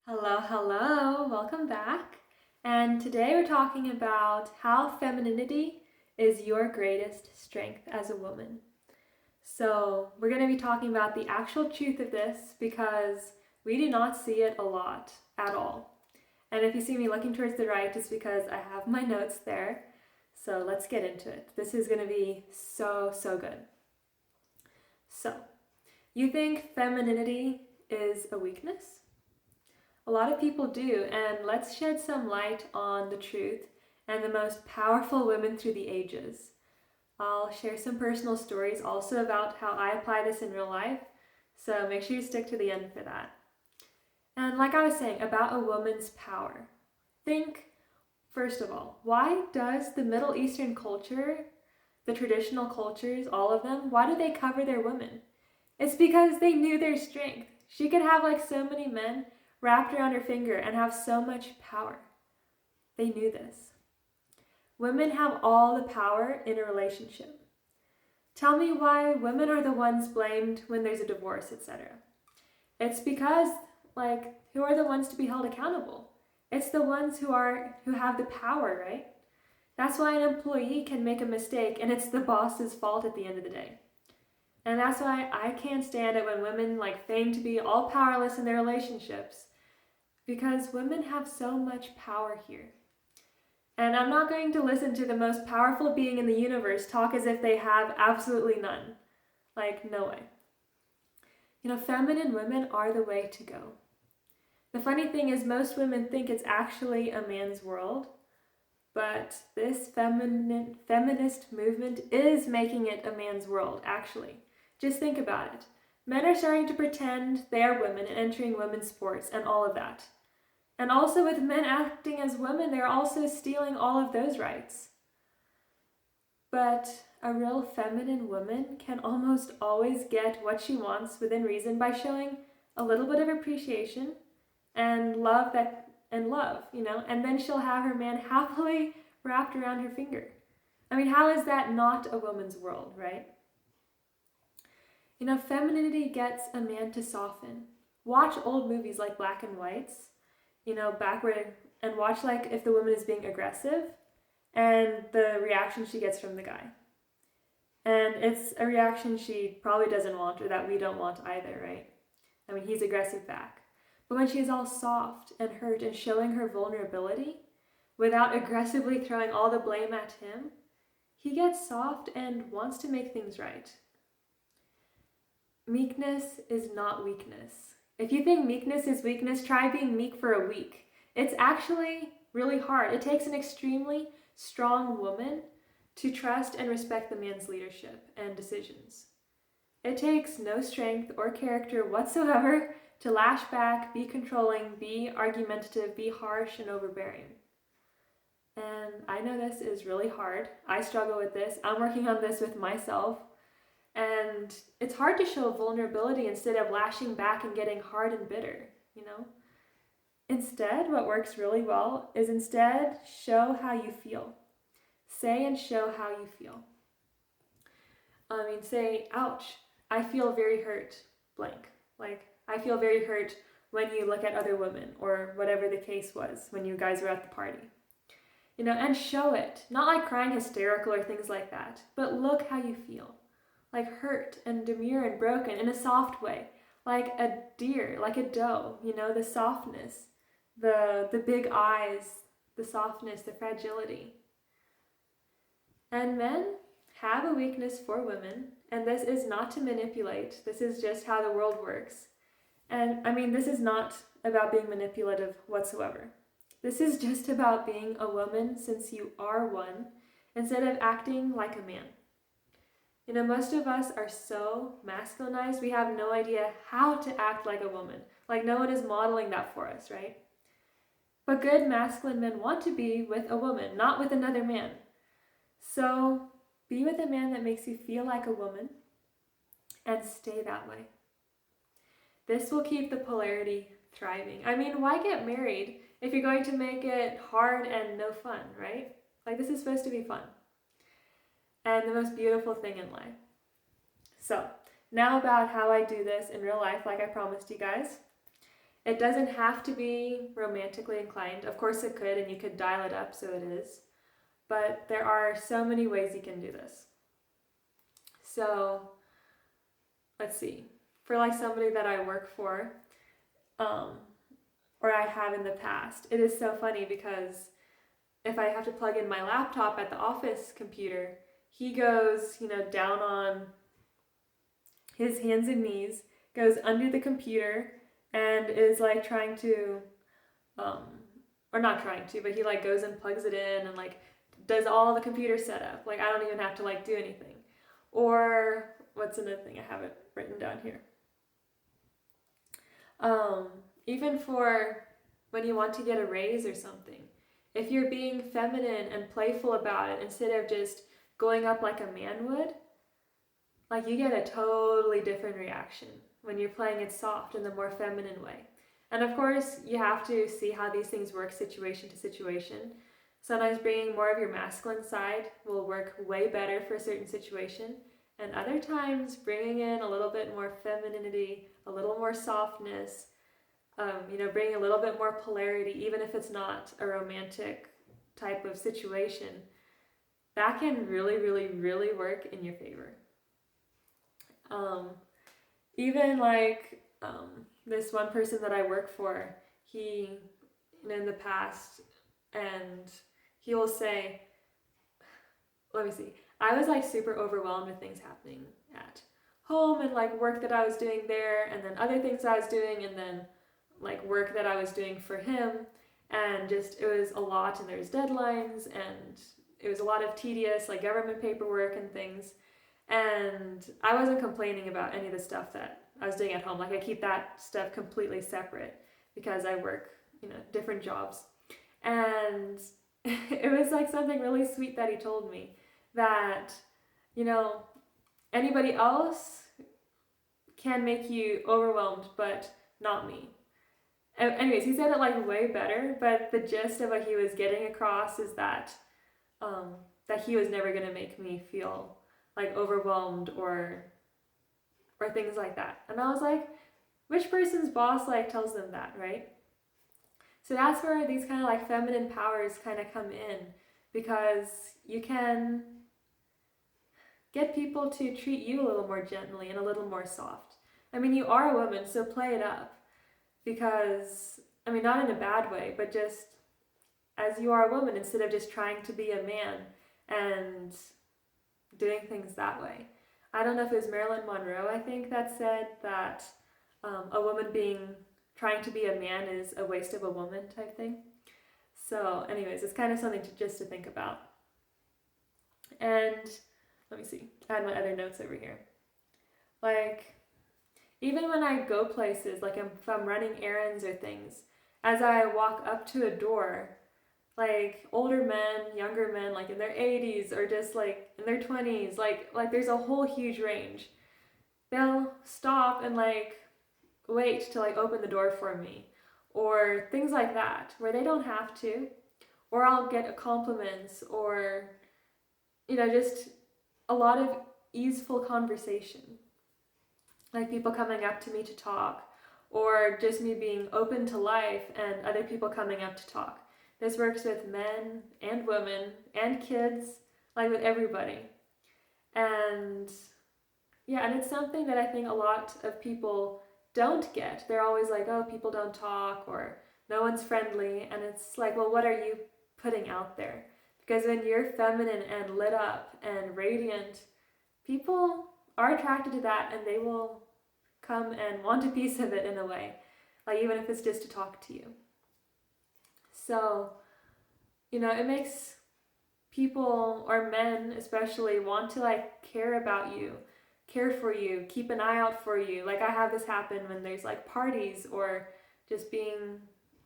Hello, hello, welcome back. And today we're talking about how femininity is your greatest strength as a woman. So, we're going to be talking about the actual truth of this because we do not see it a lot at all. And if you see me looking towards the right, it's because I have my notes there. So, let's get into it. This is going to be so good. So, you think femininity is a weakness? A lot of people do, and let's shed some light on the truth and the most powerful women through the ages. I'll share some personal stories also about how I apply this in real life, so make sure you stick to the end for that. And like I was saying about a woman's power, think, first of all, why does the Middle Eastern culture, the traditional cultures, all of them, why do they cover their women? It's because they knew their strength. She could have like so many men wrapped around her finger and have so much power. They knew this. Women have all the power in a relationship. Tell me why women are the ones blamed when there's a divorce, etc. It's because, who are the ones to be held accountable? It's the ones who have the power, right? That's why an employee can make a mistake and it's the boss's fault at the end of the day. And that's why I can't stand it when women feign to be all powerless in their relationships, because women have so much power here. And I'm not going to listen to the most powerful being in the universe talk as if they have absolutely none. No way. Feminine women are the way to go. The funny thing is, most women think it's actually a man's world, but this feminist movement is making it a man's world, actually. Just think about it. Men are starting to pretend they are women and entering women's sports and all of that. And also with men acting as women, they're also stealing all of those rights. But a real feminine woman can almost always get what she wants within reason by showing a little bit of appreciation and love, and then she'll have her man happily wrapped around her finger. I mean, how is that not a woman's world, right? Femininity gets a man to soften. Watch old movies like Black and Whites, backward, and watch if the woman is being aggressive and the reaction she gets from the guy. And it's a reaction she probably doesn't want, or that we don't want either, right? I mean, he's aggressive back. But when she's all soft and hurt and showing her vulnerability without aggressively throwing all the blame at him, he gets soft and wants to make things right. Meekness is not weakness. If you think meekness is weakness, try being meek for a week. It's actually really hard. It takes an extremely strong woman to trust and respect the man's leadership and decisions. It takes no strength or character whatsoever to lash back, be controlling, be argumentative, be harsh and overbearing. And I know this is really hard. I struggle with this. I'm working on this with myself. And it's hard to show vulnerability instead of lashing back and getting hard and bitter, Instead, what works really well is show how you feel. Say and show how you feel. Say, ouch, I feel very hurt, blank. I feel very hurt when you look at other women, or whatever the case was when you guys were at the party. And show it. Not crying hysterical or things like that, but look how you feel. Hurt and demure and broken in a soft way, like a deer, like a doe, the softness, the big eyes, the softness, the fragility. And men have a weakness for women, and this is not to manipulate, this is just how the world works. And this is not about being manipulative whatsoever. This is just about being a woman since you are one, instead of acting like a man. Most of us are so masculinized, we have no idea how to act like a woman. No one is modeling that for us, right? But good masculine men want to be with a woman, not with another man. So be with a man that makes you feel like a woman and stay that way. This will keep the polarity thriving. Why get married if you're going to make it hard and no fun, right? This is supposed to be fun. And the most beautiful thing in life. So, now about how I do this in real life, like I promised you guys. It doesn't have to be romantically inclined. Of course it could, and you could dial it up so it is. But there are so many ways you can do this. So let's see. For like somebody that I work for, or I have in the past, it is so funny because if I have to plug in my laptop at the office computer, he goes, down on his hands and knees, goes under the computer, and is like trying to, or not trying to, but he like goes and plugs it in and like does all the computer setup. Like I don't even have to like do anything. Or what's another thing? I have it written down here. Even for when you want to get a raise or something, if you're being feminine and playful about it instead of just going up like a man would, like you get a totally different reaction when you're playing it soft in the more feminine way. And of course, you have to see how these things work situation to situation. Sometimes bringing more of your masculine side will work way better for a certain situation. And other times, bringing in a little bit more femininity, a little more softness, bringing a little bit more polarity, even if it's not a romantic type of situation, that can really, really, really work in your favor. Even like this one person that I work for, he, in the past, and he will say, let me see, I was like super overwhelmed with things happening at home and like work that I was doing there, and then other things I was doing, and then like work that I was doing for him, and just it was a lot, and there's deadlines, and it was a lot of tedious like government paperwork and things. And I wasn't complaining about any of the stuff that I was doing at home. Like I keep that stuff completely separate because I work, different jobs. And it was like something really sweet that he told me that, anybody else can make you overwhelmed, but not me. Anyways, he said it like way better, but the gist of what he was getting across is that that he was never going to make me feel like overwhelmed or things like that. And I was like, which person's boss like tells them that, right? So that's where these kind of like feminine powers kind of come in, because you can get people to treat you a little more gently and a little more soft. I mean, you are a woman, so play it up, because, not in a bad way, but just as you are a woman, instead of just trying to be a man and doing things that way. I don't know if it was Marilyn Monroe, I think, that said that a woman trying to be a man is a waste of a woman type thing. So anyways, it's kind of something just to think about. And let me see, I had my other notes over here. Like, even when I go places, like if I'm running errands or things, as I walk up to a door, like older men, younger men, like in their 80s or just like in their 20s, like there's a whole huge range. They'll stop and like wait to like open the door for me, or things like that, where they don't have to, or I'll get compliments, or just a lot of easeful conversation, like people coming up to me to talk, or just me being open to life and other people coming up to talk. This works with men and women and kids, like with everybody. And yeah, and it's something that I think a lot of people don't get. They're always like, oh, people don't talk, or no one's friendly. And it's like, well, what are you putting out there? Because when you're feminine and lit up and radiant, people are attracted to that, and they will come and want a piece of it in a way, like even if it's just to talk to you. So, it makes people, or men especially, want to like care about you, care for you, keep an eye out for you. Like I have this happen when there's like parties, or just being,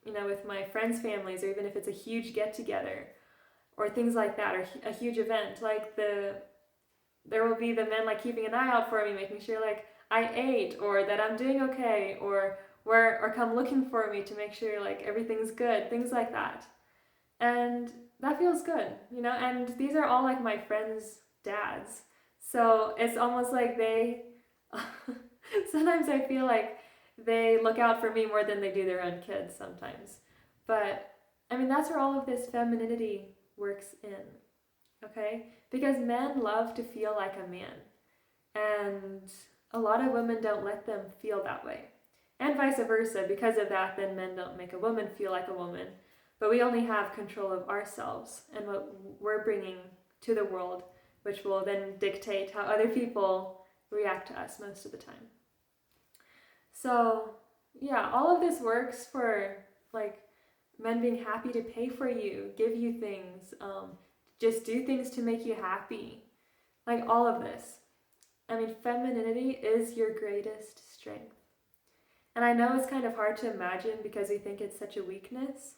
with my friends' families, or even if it's a huge get together or things like that, or a huge event, like there will be the men like keeping an eye out for me, making sure like I ate, or that I'm doing okay, or come looking for me to make sure like everything's good, things like that. And that feels good, and these are all like my friends' dads. So it's almost like they, sometimes I feel like they look out for me more than they do their own kids sometimes. But I mean, that's where all of this femininity works in, okay? Because men love to feel like a man, and a lot of women don't let them feel that way. And vice versa. Because of that, then men don't make a woman feel like a woman. But we only have control of ourselves and what we're bringing to the world, which will then dictate how other people react to us most of the time. So, yeah, all of this works for like men being happy to pay for you, give you things, just do things to make you happy. Like all of this. I mean, femininity is your greatest strength. And I know it's kind of hard to imagine because we think it's such a weakness,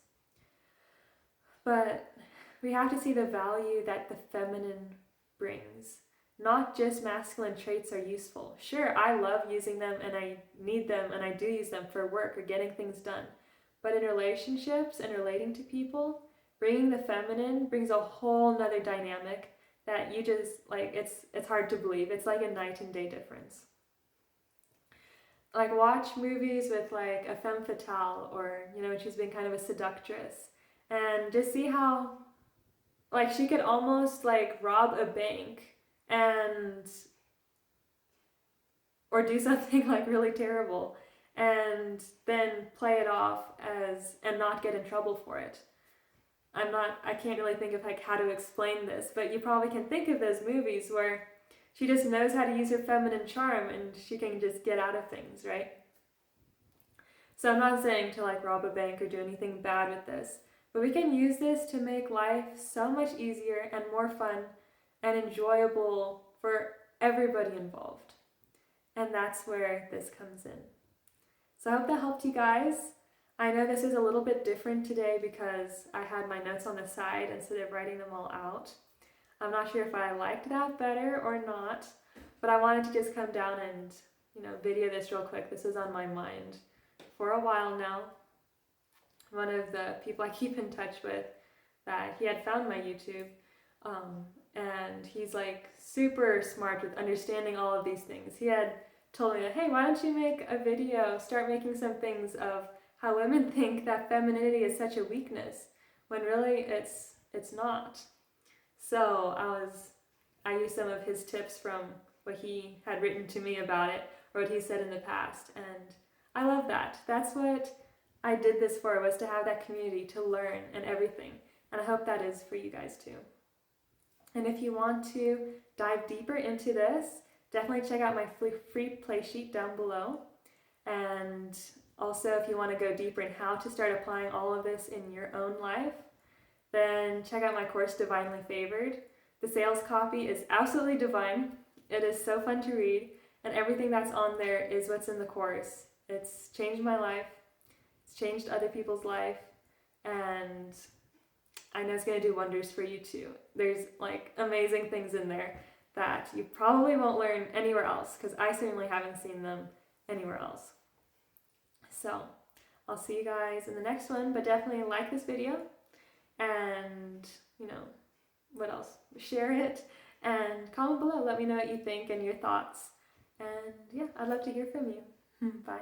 but we have to see the value that the feminine brings. Not just masculine traits are useful. Sure, I love using them and I need them and I do use them for work or getting things done. But in relationships and relating to people, bringing the feminine brings a whole nother dynamic that you just, like, it's hard to believe. It's like a night and day difference. Like, watch movies with like a femme fatale, or she's been kind of a seductress, and just see how like she could almost like rob a bank and or do something like really terrible and then play it off as and not get in trouble for it. I can't really think of like how to explain this, but you probably can think of those movies where she just knows how to use her feminine charm and she can just get out of things, right? So I'm not saying to like rob a bank or do anything bad with this, but we can use this to make life so much easier and more fun and enjoyable for everybody involved. And that's where this comes in. So I hope that helped you guys. I know this is a little bit different today because I had my notes on the side instead of writing them all out. I'm not sure if I liked that better or not, but I wanted to just come down and, video this real quick. This is on my mind for a while now. One of the people I keep in touch with, that he had found my YouTube, and he's like super smart with understanding all of these things. He had told me that, hey, why don't you make a video, start making some things of how women think that femininity is such a weakness, when really it's not. So I used some of his tips from what he had written to me about it, or what he said in the past, and I love that. That's what I did this for, was to have that community, to learn and everything, and I hope that is for you guys too. And if you want to dive deeper into this, definitely check out my free play sheet down below. And also, if you want to go deeper in how to start applying all of this in your own life, then check out my course, Divinely Favored. The sales copy is absolutely divine. It is so fun to read, and everything that's on there is what's in the course. It's changed my life. It's changed other people's life, and I know it's going to do wonders for you too. There's like amazing things in there that you probably won't learn anywhere else, because I certainly haven't seen them anywhere else. So I'll see you guys in the next one, but definitely like this video and, what else? Share it and comment below. Let me know what you think and your thoughts. And yeah, I'd love to hear from you. Bye.